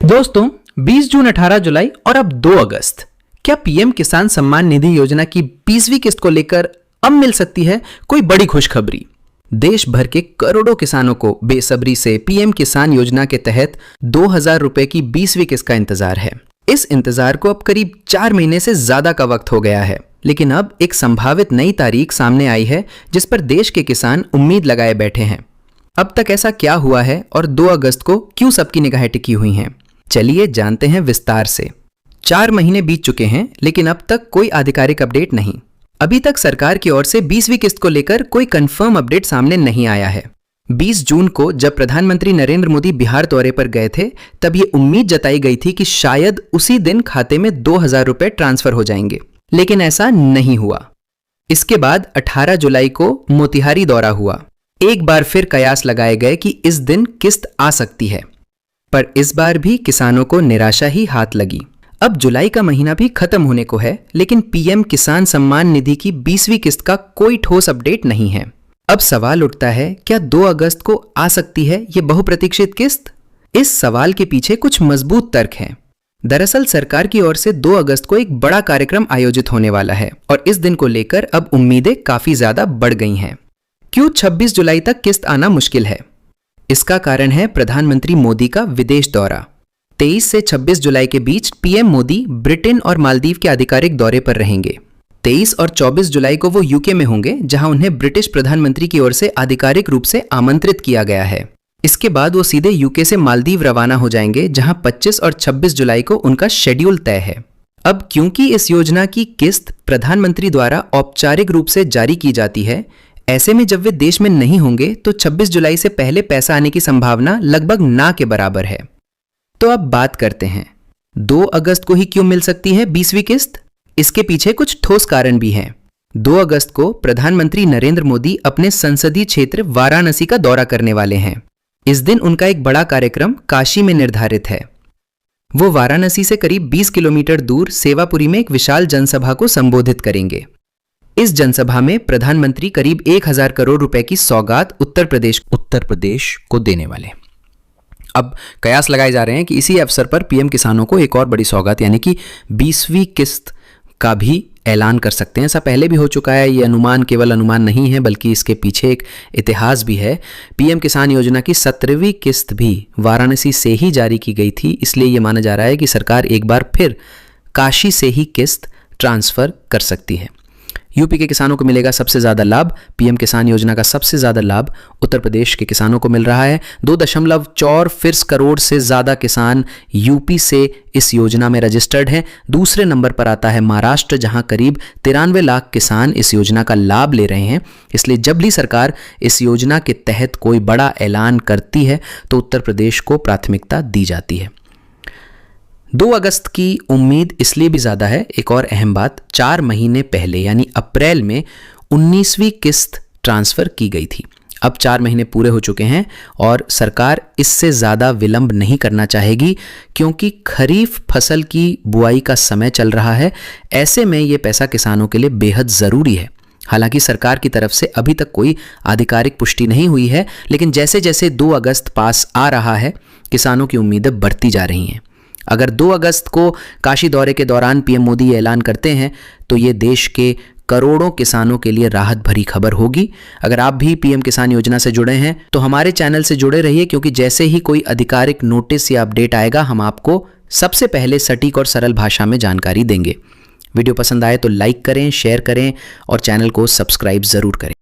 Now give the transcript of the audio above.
दोस्तों 20 जून 18 जुलाई और अब 2 अगस्त क्या पीएम किसान सम्मान निधि योजना की 20वीं किस्त को लेकर अब मिल सकती है कोई बड़ी खुशखबरी। देश भर के करोड़ों किसानों को बेसब्री से पीएम किसान योजना के तहत 2000 रुपए की 20वीं किस्त का इंतजार है। इस इंतजार को अब करीब 4 महीने से ज्यादा का वक्त हो गया है, लेकिन अब एक संभावित नई तारीख सामने आई है जिस पर देश के किसान उम्मीद लगाए बैठे हैं। अब तक ऐसा क्या हुआ है और 2 अगस्त को क्यों सबकी निगाहें टिकी हुई हैं? चलिए जानते हैं विस्तार से। 4 महीने बीत चुके हैं, लेकिन अब तक कोई आधिकारिक अपडेट नहीं। अभी तक सरकार की ओर से 20वीं किस्त को लेकर कोई कंफर्म अपडेट सामने नहीं आया है। 20 जून को जब प्रधानमंत्री नरेंद्र मोदी बिहार दौरे पर गए थे, तब ये उम्मीद जताई गई थी कि शायद उसी दिन खाते में 2000 रुपए ट्रांसफर हो जाएंगे, लेकिन ऐसा नहीं हुआ। इसके बाद 18 जुलाई को मोतिहारी दौरा हुआ। एक बार फिर कयास लगाए गए कि इस दिन किस्त आ सकती है, पर इस बार भी किसानों को निराशा ही हाथ लगी। अब जुलाई का महीना भी खत्म होने को है, लेकिन पीएम किसान सम्मान निधि की 20वीं किस्त का कोई ठोस अपडेट नहीं है। अब सवाल उठता है, क्या 2 अगस्त को आ सकती है ये बहुप्रतीक्षित किस्त? इस सवाल के पीछे कुछ मजबूत तर्क हैं। दरअसल सरकार की ओर से 2 अगस्त को एक बड़ा कार्यक्रम आयोजित होने वाला है और इस दिन को लेकर अब उम्मीदें काफी ज्यादा बढ़ गई हैं। क्यों 26 जुलाई तक किस्त आना मुश्किल है? इसका कारण है प्रधानमंत्री मोदी का विदेश दौरा। 23 से 26 जुलाई के बीच पीएम मोदी ब्रिटेन और मालदीव के आधिकारिक दौरे पर रहेंगे। 23 और 24 जुलाई को वो यूके में होंगे, जहां उन्हें ब्रिटिश प्रधानमंत्री की ओर से आधिकारिक रूप से आमंत्रित किया गया है। इसके बाद वो सीधे यूके से मालदीव रवाना हो जाएंगे, जहां 25 और 26 जुलाई को उनका शेड्यूल तय है। अब क्योंकि इस योजना की किस्त प्रधानमंत्री द्वारा औपचारिक रूप से जारी की जाती है, ऐसे में जब वे देश में नहीं होंगे तो 26 जुलाई से पहले पैसा आने की संभावना लगभग ना के बराबर है। तो अब बात करते हैं, 2 अगस्त को ही क्यों मिल सकती है 20वीं किस्त? इसके पीछे कुछ ठोस कारण भी हैं। 2 अगस्त को प्रधानमंत्री नरेंद्र मोदी अपने संसदीय क्षेत्र वाराणसी का दौरा करने वाले हैं। इस दिन उनका एक बड़ा कार्यक्रम काशी में निर्धारित है। वो वाराणसी से करीब 20 किलोमीटर दूर सेवापुरी में एक विशाल जनसभा को संबोधित करेंगे। इस जनसभा में प्रधानमंत्री करीब 1000 करोड़ रुपए की सौगात उत्तर प्रदेश को देने वाले। अब कयास लगाए जा रहे हैं कि इसी अवसर पर पीएम किसानों को एक और बड़ी सौगात यानी कि 20वीं किस्त का भी ऐलान कर सकते हैं। ऐसा पहले भी हो चुका है। ये अनुमान केवल अनुमान नहीं है, बल्कि इसके पीछे एक इतिहास भी है। पीएम किसान योजना की 17वीं किस्त भी वाराणसी से ही जारी की गई थी, इसलिए यह माना जा रहा है कि सरकार एक बार फिर काशी से ही किस्त ट्रांसफर कर सकती है। यूपी के किसानों को मिलेगा सबसे ज़्यादा लाभ। पीएम किसान योजना का सबसे ज़्यादा लाभ उत्तर प्रदेश के किसानों को मिल रहा है। 2.4 करोड़ से ज़्यादा किसान यूपी से इस योजना में रजिस्टर्ड हैं। दूसरे नंबर पर आता है महाराष्ट्र, जहां करीब 93 लाख किसान इस योजना का लाभ ले रहे हैं। इसलिए जब भी सरकार इस योजना के तहत कोई बड़ा ऐलान करती है तो उत्तर प्रदेश को प्राथमिकता दी जाती है। 2 अगस्त की उम्मीद इसलिए भी ज़्यादा है, एक और अहम बात, 4 महीने पहले यानी अप्रैल में 19वीं किस्त ट्रांसफ़र की गई थी। अब 4 महीने पूरे हो चुके हैं और सरकार इससे ज़्यादा विलंब नहीं करना चाहेगी, क्योंकि खरीफ फसल की बुआई का समय चल रहा है। ऐसे में ये पैसा किसानों के लिए बेहद ज़रूरी है। हालांकि सरकार की तरफ से अभी तक कोई आधिकारिक पुष्टि नहीं हुई है, लेकिन जैसे जैसे 2 अगस्त पास आ रहा है, किसानों की उम्मीदें बढ़ती जा रही हैं। अगर 2 अगस्त को काशी दौरे के दौरान पीएम मोदी ऐलान करते हैं तो ये देश के करोड़ों किसानों के लिए राहत भरी खबर होगी। अगर आप भी पीएम किसान योजना से जुड़े हैं तो हमारे चैनल से जुड़े रहिए, क्योंकि जैसे ही कोई आधिकारिक नोटिस या अपडेट आएगा, हम आपको सबसे पहले सटीक और सरल भाषा में जानकारी देंगे। वीडियो पसंद आए तो लाइक करें, शेयर करें और चैनल को सब्सक्राइब ज़रूर करें।